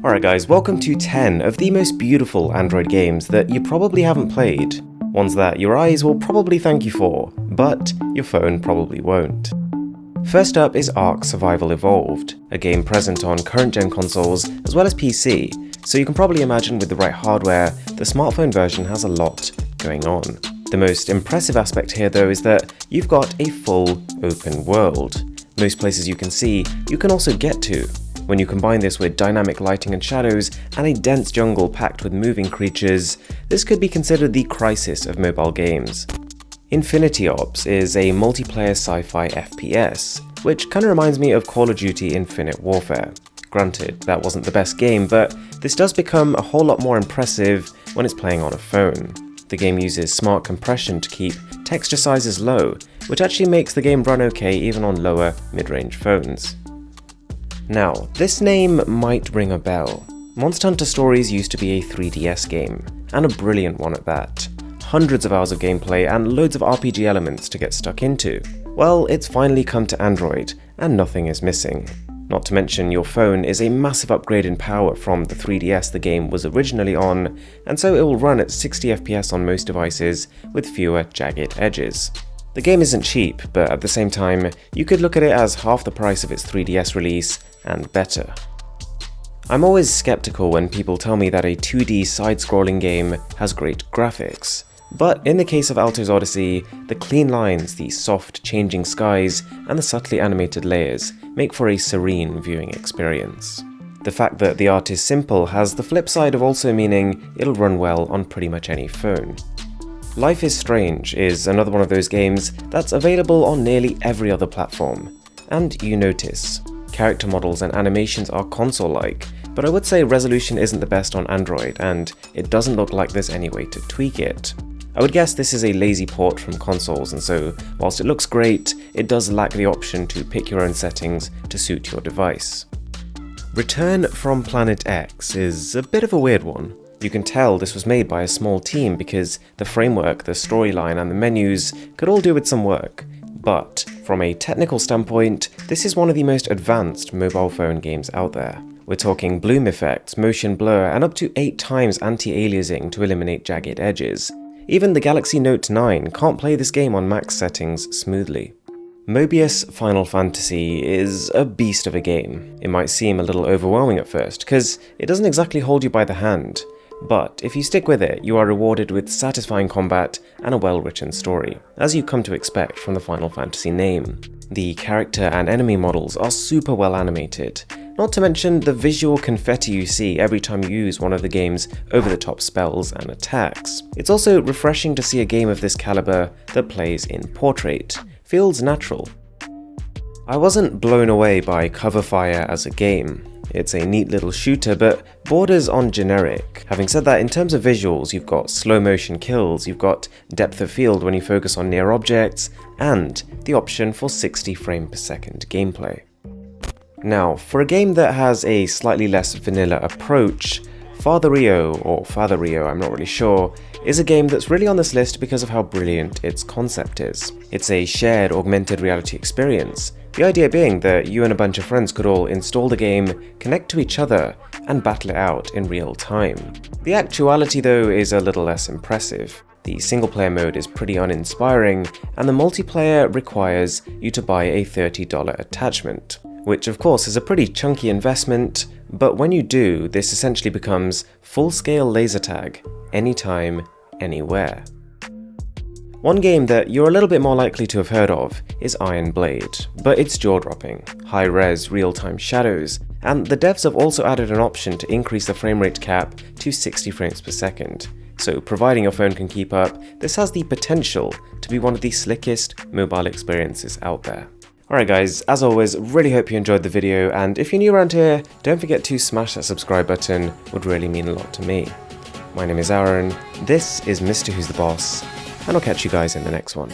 Alright guys, welcome to 10 of the most beautiful Android games that you probably haven't played. Ones that your eyes will probably thank you for, but your phone probably won't. First up is Ark Survival Evolved, a game present on current-gen consoles as well as PC, so you can probably imagine with the right hardware, the smartphone version has a lot going on. The most impressive aspect here though is that you've got a full open world. Most places you can see, you can also get to. When you combine this with dynamic lighting and shadows and a dense jungle packed with moving creatures, this could be considered the crisis of mobile games. Infinity Ops is a multiplayer sci-fi FPS, which kinda reminds me of Call of Duty Infinite Warfare. Granted, that wasn't the best game, but this does become a whole lot more impressive when it's playing on a phone. The game uses smart compression to keep texture sizes low, which actually makes the game run okay even on lower mid-range phones. Now, this name might ring a bell. Monster Hunter Stories used to be a 3DS game, and a brilliant one at that. Hundreds of hours of gameplay and loads of RPG elements to get stuck into. Well, it's finally come to Android, and nothing is missing. Not to mention your phone is a massive upgrade in power from the 3DS the game was originally on, and so it will run at 60 FPS on most devices with fewer jagged edges. The game isn't cheap, but at the same time, you could look at it as half the price of its 3DS release, and better. I'm always skeptical when people tell me that a 2D side-scrolling game has great graphics. But in the case of Alto's Odyssey, the clean lines, the soft changing skies, and the subtly animated layers make for a serene viewing experience. The fact that the art is simple has the flip side of also meaning it'll run well on pretty much any phone. Life is Strange is another one of those games that's available on nearly every other platform. And you notice, character models and animations are console-like, but I would say resolution isn't the best on Android, and it doesn't look like there's any way to tweak it. I would guess this is a lazy port from consoles, and so whilst it looks great, it does lack the option to pick your own settings to suit your device. Return from Planet X is a bit of a weird one. You can tell this was made by a small team because the framework, the storyline, and the menus could all do with some work. But from a technical standpoint, this is one of the most advanced mobile phone games out there. We're talking bloom effects, motion blur, and up to 8 times anti-aliasing to eliminate jagged edges. Even the Galaxy Note 9 can't play this game on max settings smoothly. Mobius Final Fantasy is a beast of a game. It might seem a little overwhelming at first, because it doesn't exactly hold you by the hand. But if you stick with it, you are rewarded with satisfying combat and a well-written story, as you come to expect from the Final Fantasy name. The character and enemy models are super well animated, not to mention the visual confetti you see every time you use one of the game's over-the-top spells and attacks. It's also refreshing to see a game of this caliber that plays in portrait. Feels natural. I wasn't blown away by Cover Fire as a game. It's a neat little shooter, but borders on generic. Having said that, in terms of visuals, you've got slow motion kills, you've got depth of field when you focus on near objects, and the option for 60 frames per second gameplay. Now, for a game that has a slightly less vanilla approach, Father Rio, I'm not really sure, is a game that's really on this list because of how brilliant its concept is. It's a shared augmented reality experience. The idea being that you and a bunch of friends could all install the game, connect to each other, and battle it out in real time. The actuality though is a little less impressive. The single player mode is pretty uninspiring, and the multiplayer requires you to buy a $30 attachment, which of course is a pretty chunky investment, but when you do, this essentially becomes full-scale laser tag, anytime, anywhere. One game that you're a little bit more likely to have heard of is Iron Blade, but it's jaw-dropping, high-res real-time shadows, and the devs have also added an option to increase the frame rate cap to 60 frames per second. So providing your phone can keep up, this has the potential to be one of the slickest mobile experiences out there. Alright guys, as always, really hope you enjoyed the video, and if you're new around here, don't forget to smash that subscribe button, would really mean a lot to me. My name is Aaron, this is Mr. Who's the Boss, and I'll catch you guys in the next one.